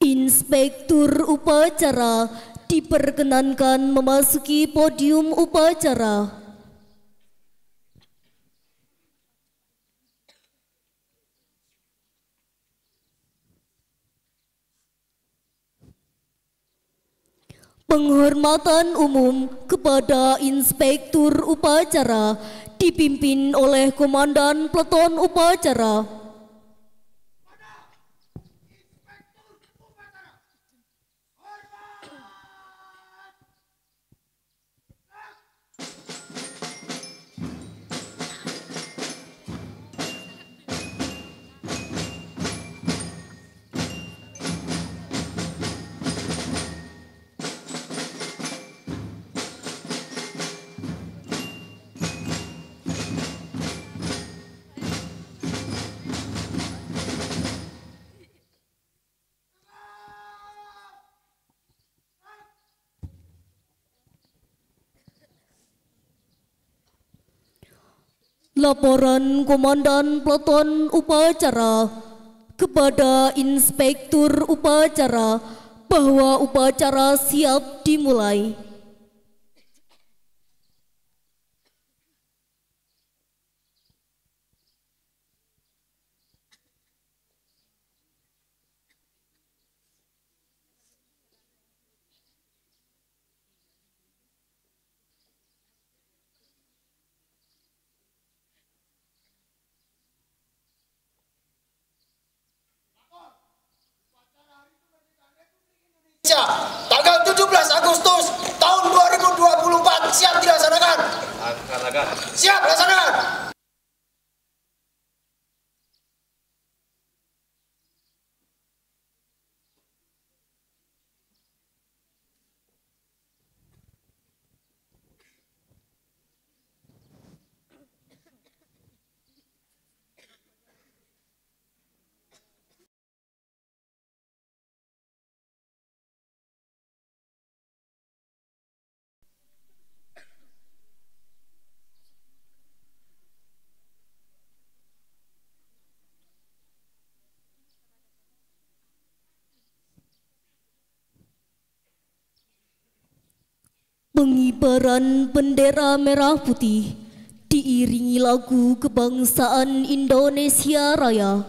Inspektur upacara diperkenankan memasuki podium upacara. Penghormatan umum kepada Inspektur upacara dipimpin oleh Komandan Peleton Upacara. Laporan Komandan Peleton Upacara kepada Inspektur Upacara bahwa upacara siap dimulai. Tanggal 17 Agustus tahun 2024 siap dilaksanakan. Siap dilaksanakan. Pengibaran bendera merah putih diiringi lagu kebangsaan Indonesia Raya.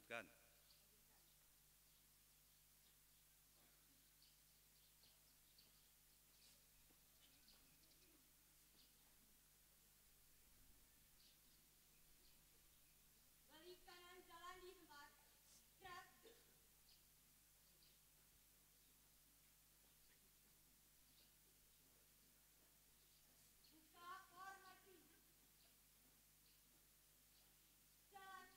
Lanjutkan. Balik kanan jalan di tempat. Gerak. Buka formasi. Jalan.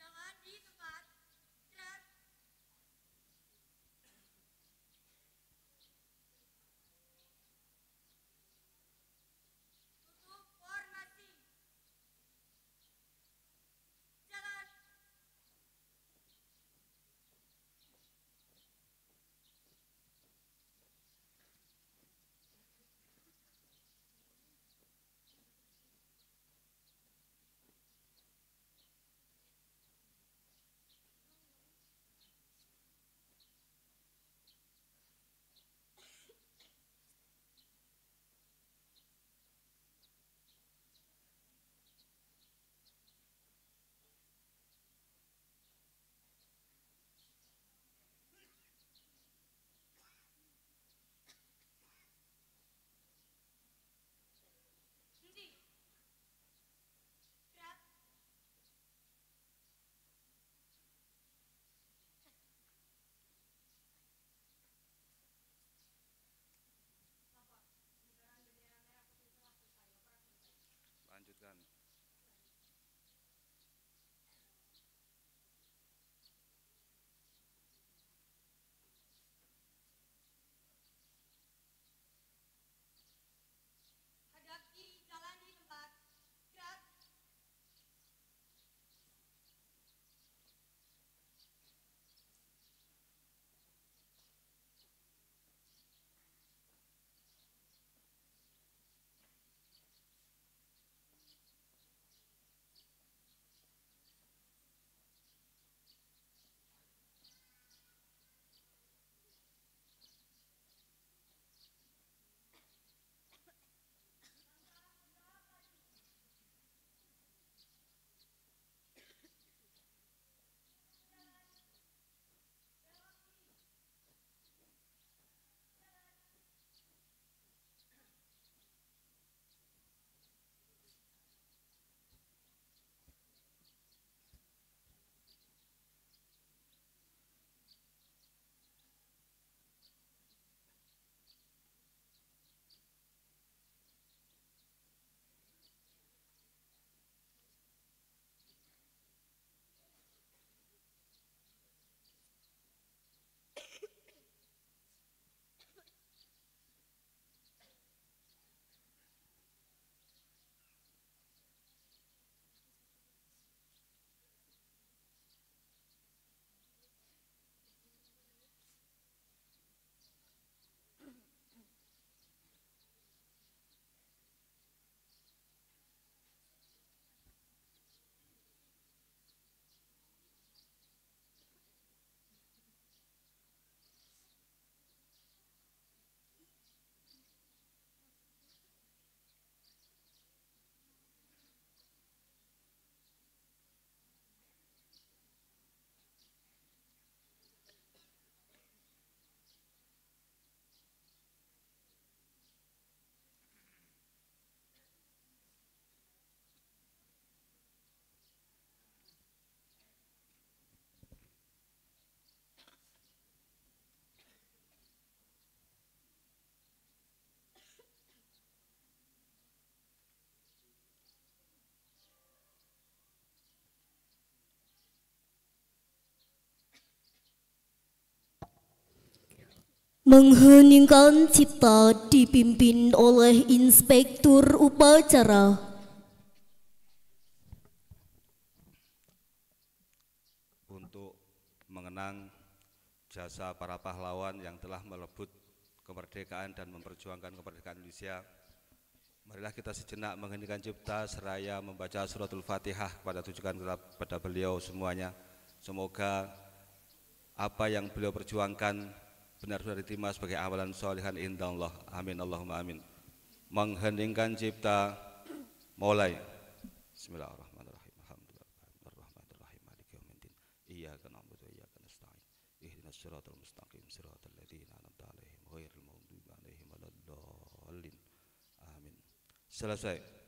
Jangan di tempat. Gerak. Tutup formasi. Jalan. Henti. Gerak. Lanjutkan. Hadap kiri, jalan di tempat. Gerak. Mengheningkan cipta dipimpin oleh Inspektur Upacara. Untuk mengenang jasa para pahlawan yang telah merebut kemerdekaan dan memperjuangkan kemerdekaan Indonesia, marilah kita sejenak mengheningkan cipta seraya membaca suratul Fatihah tujukan kepada beliau semuanya. Semoga apa yang beliau perjuangkan benar-benar diterima sebagai amalan sholihan indallah. Amin Allahumma amin. Mengheningkan cipta, mulai. Bismillahirrahmanirrahim. Alhamdulillahirrahmanirrahim. Maliki yaumiddin. Iyyaka na'budu wa iyyaka nasta'in. Ihdinas siratal mustaqim, siratal ladzina an'amta 'alaihim ghairil maghdubi 'alaihim waladdallin. Amin. Selesai.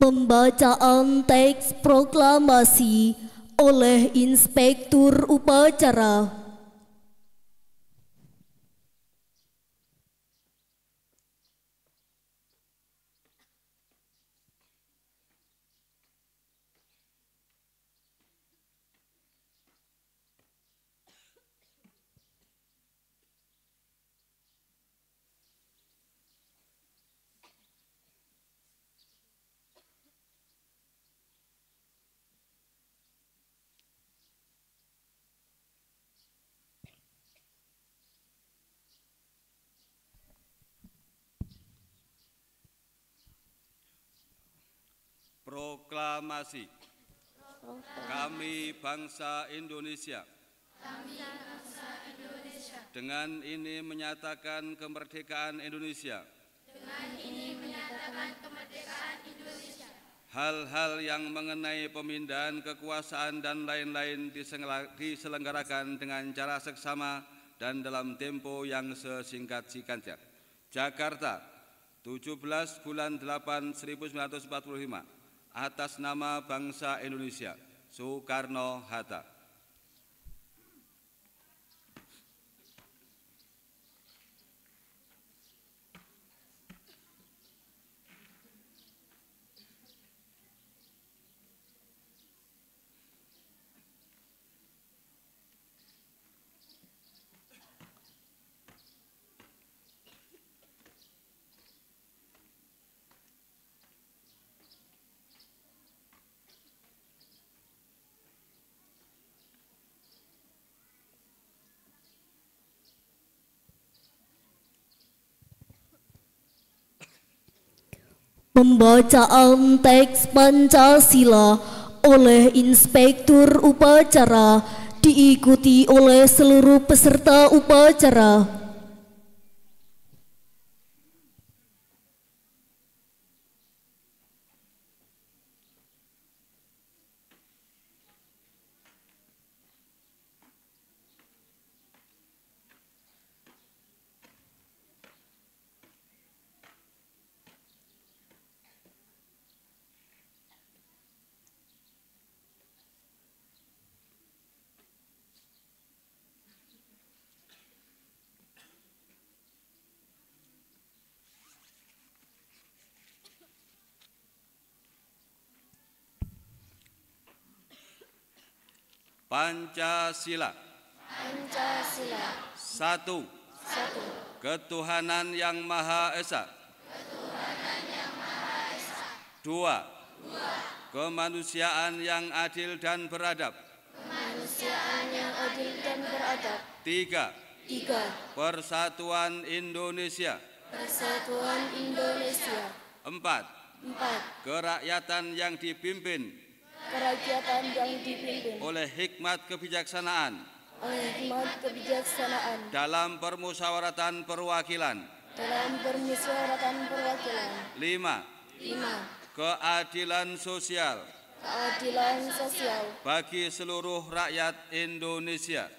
Pembacaan teks proklamasi oleh Inspektur Upacara. Proklamasi. Kami bangsa Indonesia. Dengan ini menyatakan kemerdekaan Indonesia. Hal-hal yang mengenai pemindahan kekuasaan dan lain-lain diselenggarakan dengan cara seksama dan dalam tempo yang sesingkat-singkatnya. Jakarta, 17 bulan 8 1945. Atas nama bangsa Indonesia, Soekarno-Hatta. Pembacaan teks Pancasila oleh Inspektur Upacara diikuti oleh seluruh peserta upacara. Pancasila. Pancasila. 1. Ketuhanan yang Maha Esa. 2. Kemanusiaan yang adil dan beradab. 3. Persatuan Indonesia. 4. Kerakyatan yang dipimpin oleh hikmat kebijaksanaan dalam permusyawaratan perwakilan. 5. Keadilan sosial bagi seluruh rakyat Indonesia.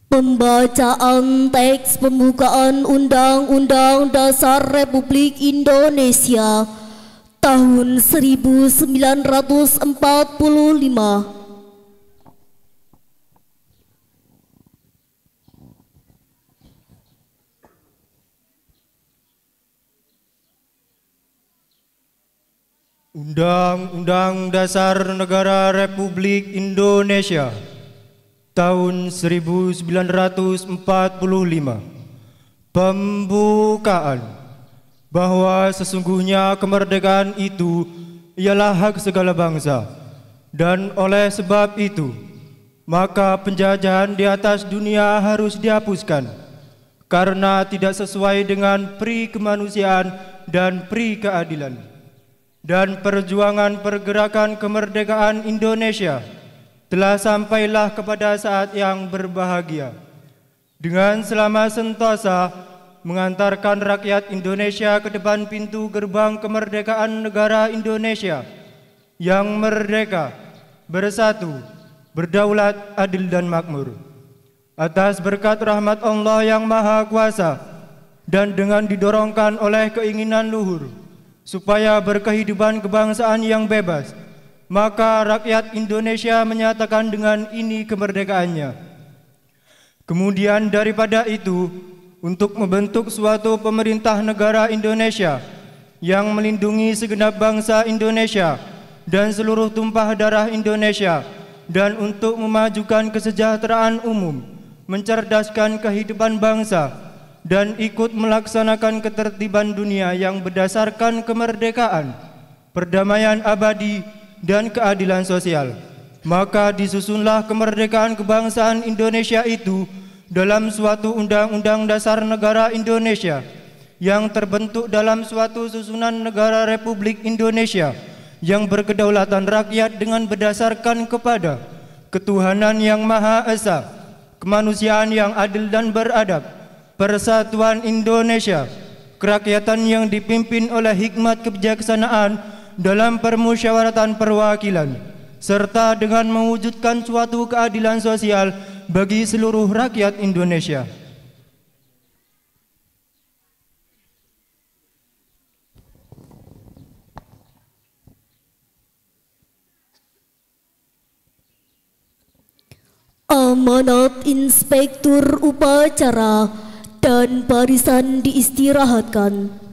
Pembacaan teks pembukaan Undang-Undang Dasar Republik Indonesia tahun 1945. Undang-Undang Dasar Negara Republik Indonesia tahun 1945. Pembukaan. Bahwa sesungguhnya kemerdekaan itu ialah hak segala bangsa, dan oleh sebab itu maka penjajahan di atas dunia harus dihapuskan karena tidak sesuai dengan pri kemanusiaan dan pri keadilan. Dan perjuangan pergerakan kemerdekaan Indonesia telah sampailah kepada saat yang berbahagia dengan selama sentosa mengantarkan rakyat Indonesia ke depan pintu gerbang kemerdekaan negara Indonesia yang merdeka, bersatu, berdaulat, adil dan makmur. Atas berkat rahmat Allah yang Maha Kuasa dan dengan didorongkan oleh keinginan luhur supaya berkehidupan kebangsaan yang bebas, maka rakyat Indonesia menyatakan dengan ini kemerdekaannya. Kemudian daripada itu, untuk membentuk suatu pemerintah negara Indonesia yang melindungi segenap bangsa Indonesia dan seluruh tumpah darah Indonesia, dan untuk memajukan kesejahteraan umum, mencerdaskan kehidupan bangsa, dan ikut melaksanakan ketertiban dunia yang berdasarkan kemerdekaan, perdamaian abadi, dan keadilan sosial. Maka disusunlah kemerdekaan kebangsaan Indonesia itu dalam suatu Undang-Undang Dasar Negara Indonesia yang terbentuk dalam suatu susunan negara Republik Indonesia yang berkedaulatan rakyat dengan berdasarkan kepada ketuhanan yang Maha Esa, kemanusiaan yang adil dan beradab, persatuan Indonesia, kerakyatan yang dipimpin oleh hikmat kebijaksanaan dalam permusyawaratan perwakilan, serta dengan mewujudkan suatu keadilan sosial bagi seluruh rakyat Indonesia. Amanat Inspektur Upacara dan barisan diistirahatkan.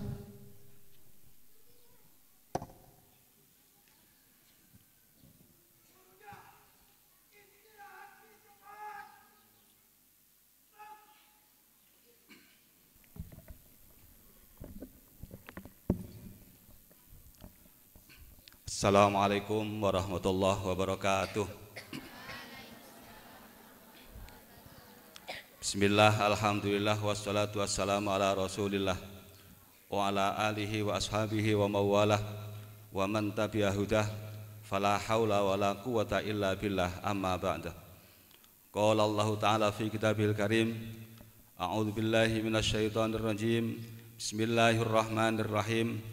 Assalamualaikum warahmatullahi wabarakatuh. Bismillah, alhamdulillah, wassalatu wassalamu ala rasulillah wa ala alihi wa ashabihi wa mawalah wa man tabi'a hudah fala hawla wa la quwata illa billah, amma ba'da. Qala Allah ta'ala fi kitabil karim, a'udzu billahi minasyaitonir rajim, bismillahirrahmanirrahim,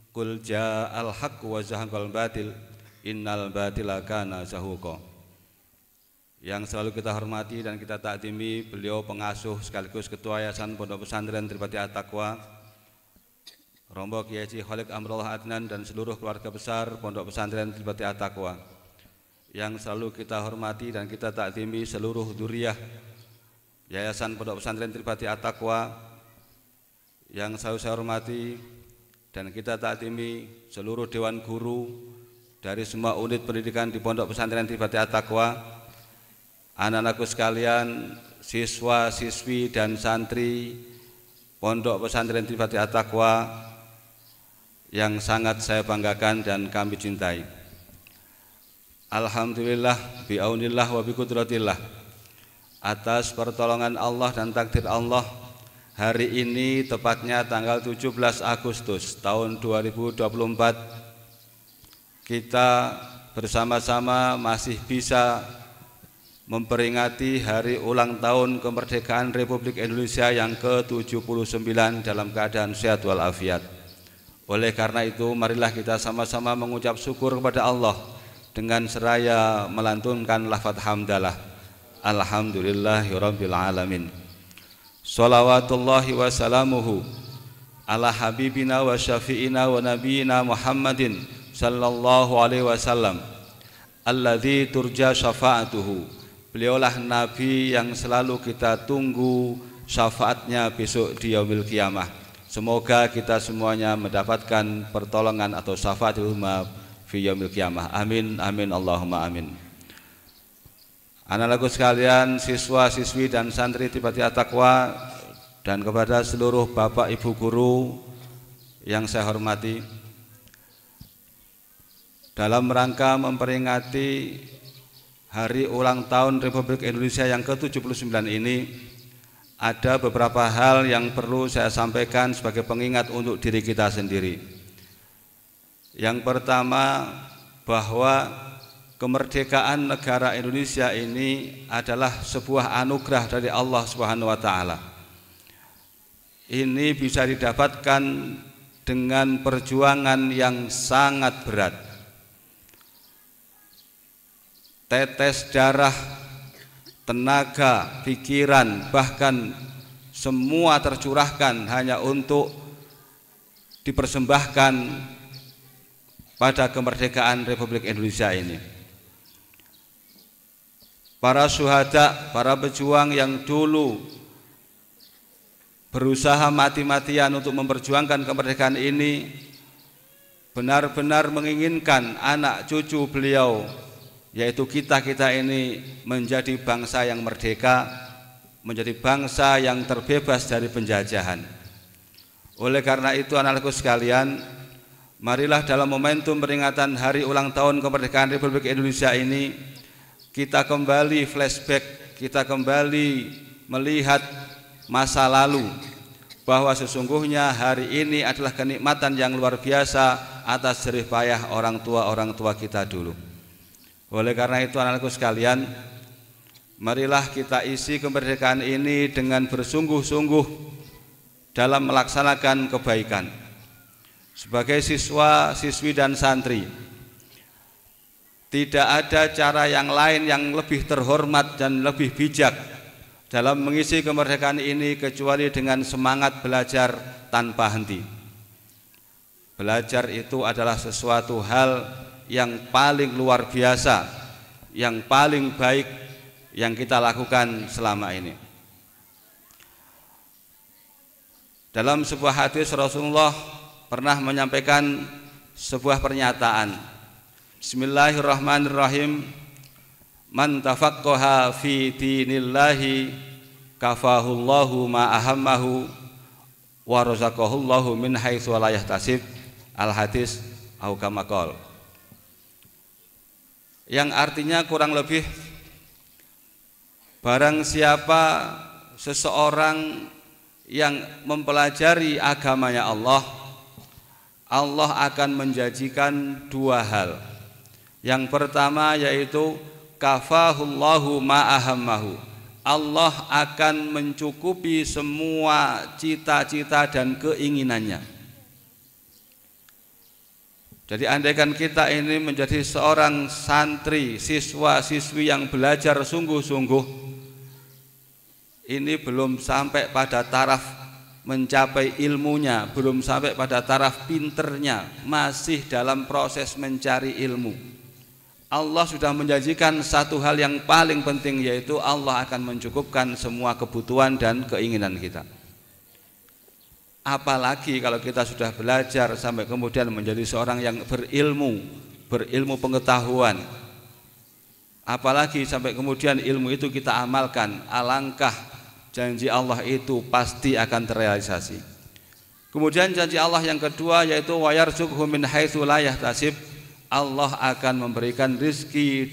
qul ja'al haqq wa zahaqal batil innal batila kana zahuqa. Yang selalu kita hormati dan kita taatimi beliau pengasuh sekaligus ketua Yayasan Pondok Pesantren Tripati At-Taqwa, Romo Kiai Haji Khalid Amrullah Adnan, dan seluruh keluarga besar Pondok Pesantren Tripati At-Taqwa. Yang selalu kita hormati dan kita taatimi seluruh dzurriyyah Yayasan Pondok Pesantren Tripati At-Taqwa. Yang selalu saya hormati dan kita taatimi seluruh dewan guru dari semua unit pendidikan di Pondok Pesantren Tripati At-Taqwa. Anak-anakku sekalian, siswa, siswi, dan santri Pondok Pesantren Tripati At-Taqwa yang sangat saya banggakan dan kami cintai. Alhamdulillah, bi'aunillah wa biqudratillah, atas pertolongan Allah dan takdir Allah, hari ini tepatnya tanggal 17 Agustus tahun 2024 kita bersama-sama masih bisa memperingati hari ulang tahun kemerdekaan Republik Indonesia yang ke-79 dalam keadaan sehat walafiat. Oleh karena itu, marilah kita sama-sama mengucap syukur kepada Allah dengan seraya melantunkan lafaz hamdalah. Alhamdulillahirabbil alamin. Shalawatullahi wa salamuhu ala habibina wa syafi'ina wa nabiyina Muhammadin sallallahu alaihi wasallam alladzi turja syafa'atuhu. Beliaulah nabi yang selalu kita tunggu syafaatnya besok di yaumil qiyamah. Semoga kita semuanya mendapatkan pertolongan atau syafaatul umma fi yaumil qiyamah. Amin amin Allahumma amin. Anak-anakku sekalian, siswa-siswi dan santri Tibati At-Taqwa, dan kepada seluruh bapak ibu guru yang saya hormati, dalam rangka memperingati hari ulang tahun Republik Indonesia yang ke-79 ini, ada beberapa hal yang perlu saya sampaikan sebagai pengingat untuk diri kita sendiri. Yang pertama, bahwa kemerdekaan negara Indonesia ini adalah sebuah anugerah dari Allah Subhanahu wa taala. Ini bisa didapatkan dengan perjuangan yang sangat berat. Tetes darah, tenaga, pikiran, bahkan semua tercurahkan hanya untuk dipersembahkan pada kemerdekaan Republik Indonesia ini. Para syuhada, para pejuang yang dulu berusaha mati-matian untuk memperjuangkan kemerdekaan ini benar-benar menginginkan anak cucu beliau, yaitu kita-kita ini, menjadi bangsa yang merdeka, menjadi bangsa yang terbebas dari penjajahan. Oleh karena itu, anak-anakku sekalian, marilah dalam momentum peringatan hari ulang tahun kemerdekaan Republik Indonesia ini, kita kembali flashback, kita kembali melihat masa lalu, bahwa sesungguhnya hari ini adalah kenikmatan yang luar biasa atas jerih payah orang tua kita dulu. Oleh karena itu, anak-anakku sekalian, marilah kita isi kemerdekaan ini dengan bersungguh-sungguh dalam melaksanakan kebaikan. Sebagai siswa, siswi dan santri, tidak ada cara yang lain yang lebih terhormat dan lebih bijak dalam mengisi kemerdekaan ini kecuali dengan semangat belajar tanpa henti. Belajar itu adalah sesuatu hal yang paling luar biasa, yang paling baik yang kita lakukan selama ini. Dalam sebuah hadis, Rasulullah pernah menyampaikan sebuah pernyataan. Bismillahirrahmanirrahim. Man tafaqqaha fi dinillahi kafahullahu ma ahammahu wa razaqahullahu min haitsu la yahtasib. Al-hadis au kama qala. Yang artinya kurang lebih, barang siapa seseorang yang mempelajari agamanya Allah, Allah akan menjanjikan dua hal. Yang pertama yaitu kafahullahu ma'ahammahu, Allah akan mencukupi semua cita-cita dan keinginannya. Jadi andaikan kita ini menjadi seorang santri, siswa-siswi yang belajar sungguh-sungguh, ini belum sampai pada taraf mencapai ilmunya, belum sampai pada taraf pinternya, masih dalam proses mencari ilmu. Allah sudah menjanjikan satu hal yang paling penting, yaitu Allah akan mencukupkan semua kebutuhan dan keinginan kita. Apalagi kalau kita sudah belajar sampai kemudian menjadi seorang yang berilmu pengetahuan, apalagi sampai kemudian ilmu itu kita amalkan, alangkah janji Allah itu pasti akan terrealisasi. Kemudian janji Allah yang kedua yaitu wa yarzuqhu min haitsu la yahtasib, Allah akan memberikan rizki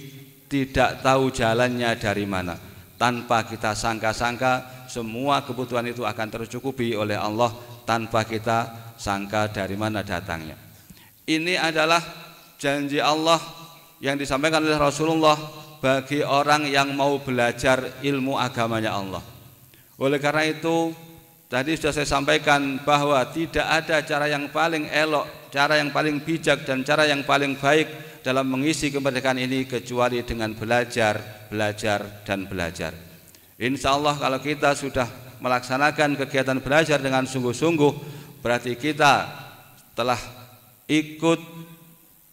tidak tahu jalannya dari mana, tanpa kita sangka-sangka semua kebutuhan itu akan tercukupi oleh Allah tanpa kita sangka dari mana datangnya. Ini adalah janji Allah yang disampaikan oleh Rasulullah bagi orang yang mau belajar ilmu agamanya Allah. Oleh karena itu, tadi sudah saya sampaikan bahwa tidak ada cara yang paling elok, cara yang paling bijak dan cara yang paling baik dalam mengisi kemerdekaan ini kecuali dengan belajar, belajar dan belajar. Insya Allah kalau kita sudah melaksanakan kegiatan belajar dengan sungguh-sungguh, berarti kita telah ikut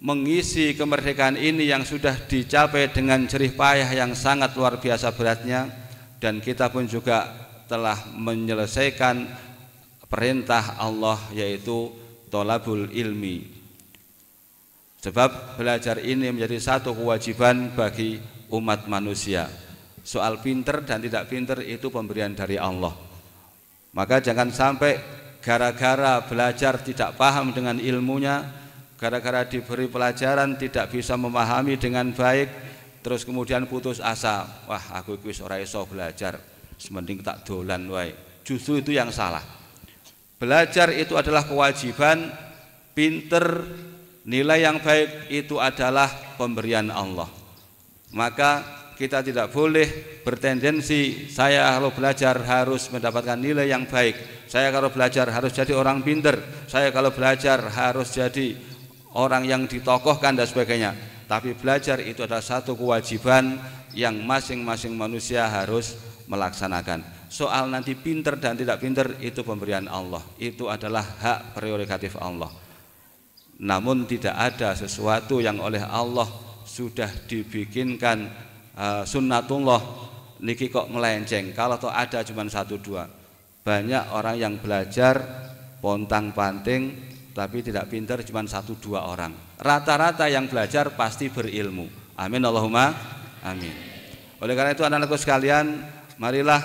mengisi kemerdekaan ini yang sudah dicapai dengan jerih payah yang sangat luar biasa beratnya, dan kita pun juga telah menyelesaikan perintah Allah yaitu thalabul ilmi. Sebab belajar ini menjadi satu kewajiban bagi umat manusia. Soal pinter dan tidak pinter itu pemberian dari Allah. Maka jangan sampai gara-gara belajar tidak paham dengan ilmunya, gara-gara diberi pelajaran tidak bisa memahami dengan baik, terus kemudian putus asa. Wah, aku wis ora iso belajar, semending tak dolan wae. Justru itu yang salah. Belajar itu adalah kewajiban, pinter, nilai yang baik itu adalah pemberian Allah. Maka kita tidak boleh bertendensi saya kalau belajar harus mendapatkan nilai yang baik, saya kalau belajar harus jadi orang pinter, saya kalau belajar harus jadi orang yang ditokohkan dan sebagainya. Tapi belajar itu adalah satu kewajiban yang masing-masing manusia harus melaksanakan. Soal nanti pinter dan tidak pinter itu pemberian Allah, itu adalah hak prerogatif Allah. Namun tidak ada sesuatu yang oleh Allah sudah dibikinkan sunnatullah niki kok melenceng. Kalau toh ada cuma 1-2. Banyak orang yang belajar pontang-panting tapi tidak pintar cuma 1-2 orang. Rata-rata yang belajar pasti berilmu. Amin Allahumma amin. Oleh karena itu anak-anakku sekalian, marilah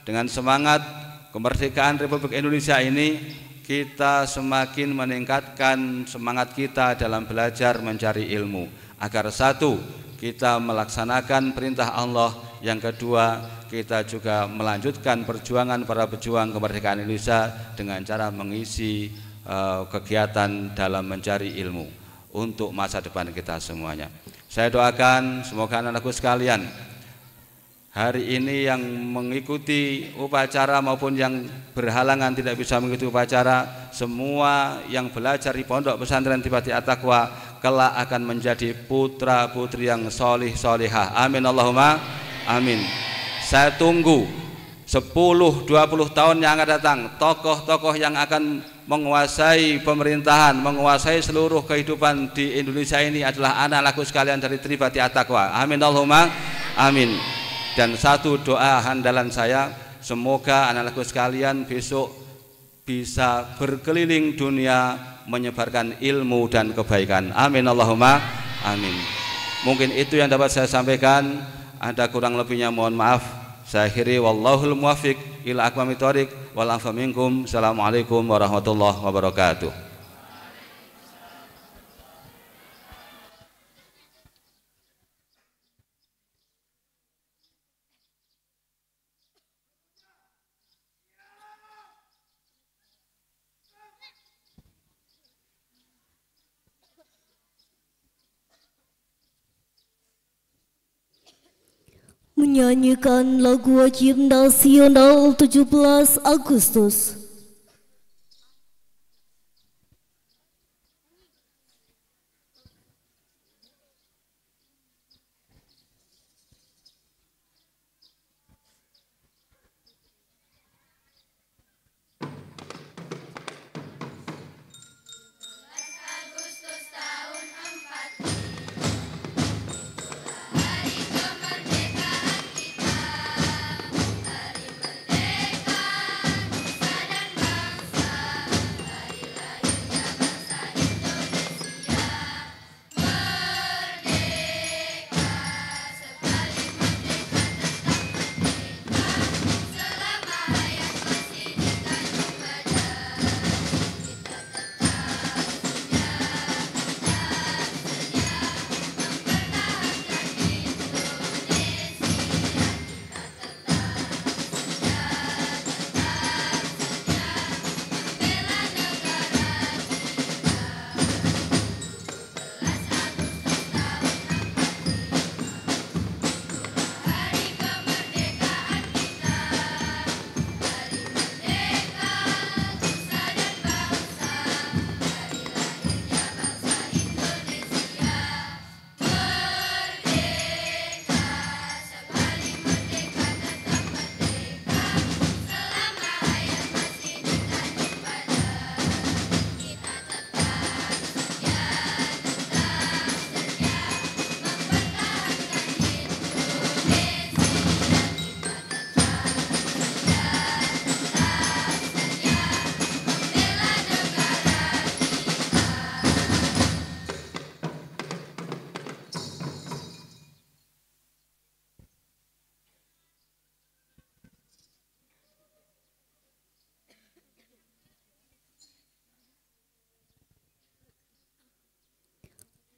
dengan semangat kemerdekaan Republik Indonesia ini kita semakin meningkatkan semangat kita dalam belajar mencari ilmu, agar satu, kita melaksanakan perintah Allah, yang kedua, kita juga melanjutkan perjuangan para pejuang kemerdekaan Indonesia dengan cara mengisi kegiatan dalam mencari ilmu untuk masa depan kita semuanya. Saya doakan semoga anak-anakku sekalian hari ini yang mengikuti upacara maupun yang berhalangan tidak bisa mengikuti upacara, semua yang belajar di Pondok Pesantren Tribati At-Taqwa kelak akan menjadi putra putri yang solih solihah. Amin Allahumma amin. Saya tunggu 10-20 tahun yang akan datang, tokoh-tokoh yang akan menguasai pemerintahan, menguasai seluruh kehidupan di Indonesia ini adalah anak-anakku sekalian dari Tribati At-Taqwa. Amin Allahumma amin. Dan satu doa andalan saya, semoga anak-anakku sekalian besok bisa berkeliling dunia menyebarkan ilmu dan kebaikan. Amin Allahumma amin. Mungkin itu yang dapat saya sampaikan. Ada kurang lebihnya mohon maaf. Saya akhiri wallahul muwaffiq ila aqwamit thoriq wal afu minkum. Assalamualaikum warahmatullahi wabarakatuh. Menyanyikan lagu wajib nasional 17 Agustus. Hari kemerdekaan kita, hari merdeka, nusa dan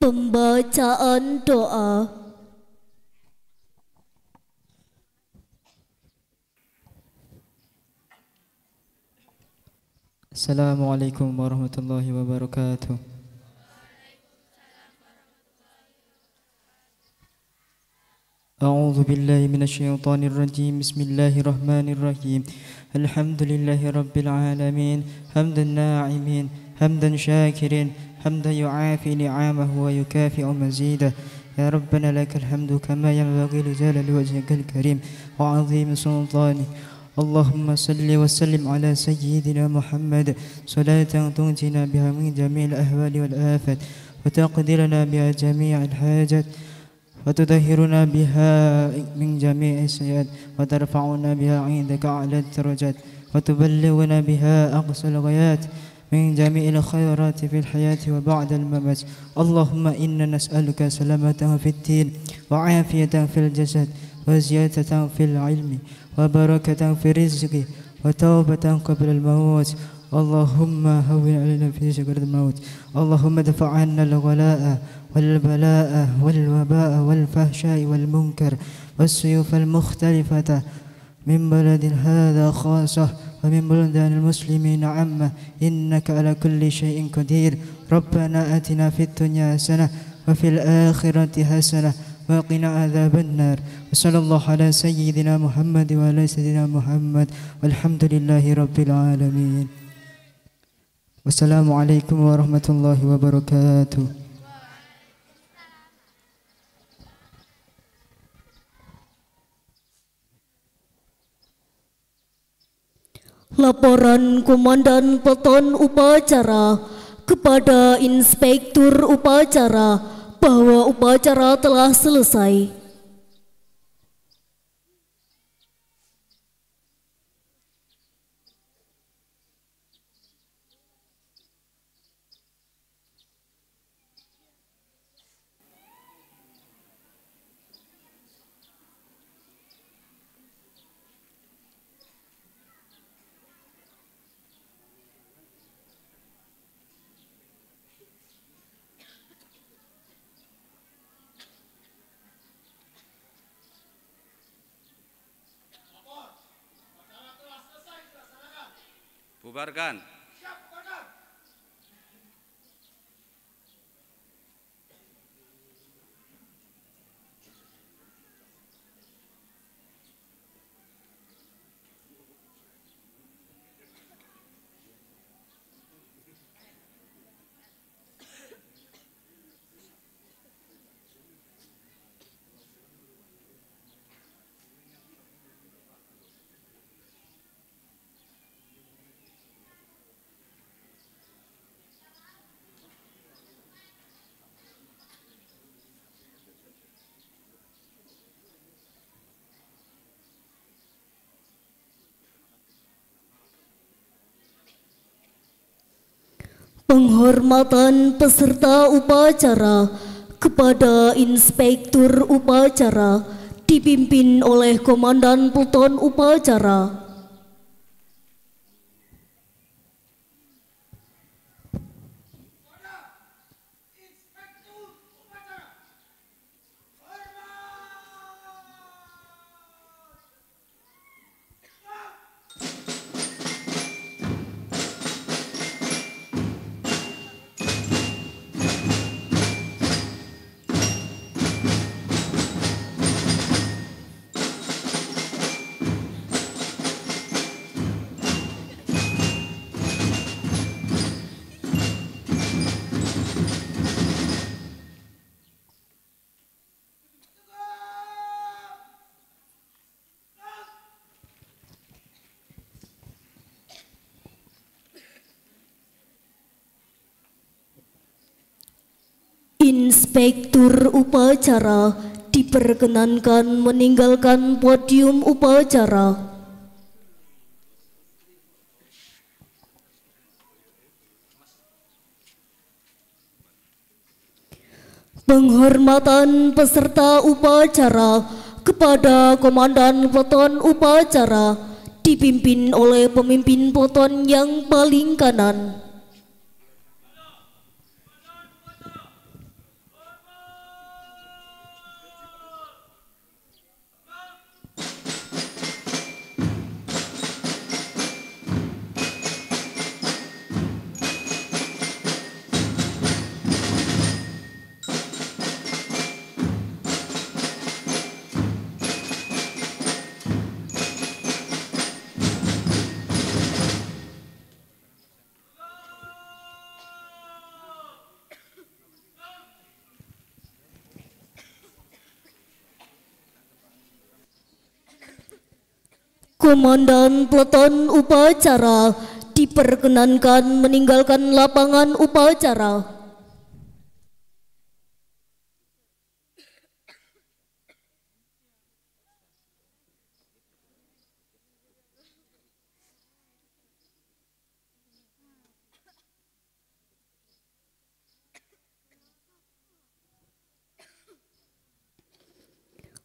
Pembacaan doa. Assalamualaikum warahmatullahi wabarakatuh. A'udzu billahi minasyaitonir rajim. Bismillahirrahmanirrahim. Alhamdulillahi rabbil alamin. Hamdan na'imin, hamdan syakirin, hamdan yu'afi ni'amahu wa yukafi'u mazidah. Ya Rabbana lakal hamdu kama yanbaghi li jalali wajhikal karim wa 'azimi sultanik. اللهم صل وسلم على سيدنا محمد صلاة تنجينا بها من جميع الأهوال والآفات وتقضي لنا بها جميع الحاجات وتطهرنا بها من جميع السيئات وترفعنا بها عندك أعلى الدرجات وتبلغنا بها أقصى الغايات من جميع الخيرات في الحياة وبعد الممات. اللهم إنا نسألك سلامة في الدين وعافية في الجسد وزيادة في العلم وبركة في الرزق وتوبة قبل الموت. اللهم هون علينا في سكرة الموت. اللهم ادفع عنا الغلاء والبلاء والوباء والفحشاء والمنكر والسيوف المختلفة من بلد هذا خاصة ومن بلدان المسلمين عامة إنك على كل شيء قدير. ربنا آتنا في الدنيا حسنة وفي الآخرة حسنة وقنا عذاب النار. وصلى الله على سيدنا محمد وعلى سيدنا محمد والحمد لله رب العالمين. والسلام عليكم ورحمة الله وبركاته. Laporan Komandan Peleton Upacara kepada Inspektur Upacara bahwa upacara telah selesai. Bubarkan. Penghormatan peserta upacara kepada Inspektur Upacara dipimpin oleh Komandan Peleton Upacara. Inspektur Upacara diperkenankan meninggalkan podium upacara. Penghormatan peserta upacara kepada Komandan Peleton Upacara dipimpin oleh pemimpin peleton yang paling kanan. Komandan Peleton Upacara diperkenankan meninggalkan lapangan upacara.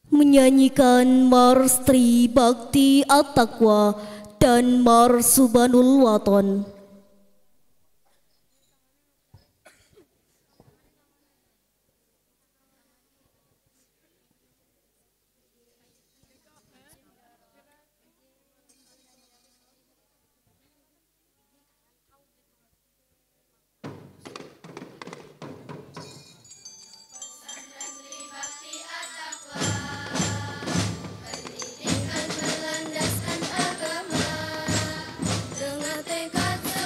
Menyanyikan Mars Tri Bakti At-Taqwa dan Mars Subhanul Waton. Pendidikan melandaskan agama dengan tekad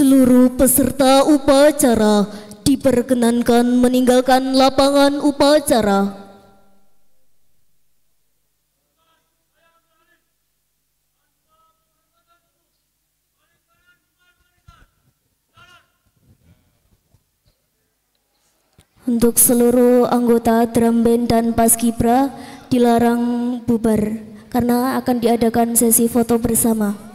Seluruh peserta upacara diperkenankan meninggalkan lapangan upacara. Untuk seluruh anggota drum band dan paskibra dilarang bubar karena akan diadakan sesi foto bersama.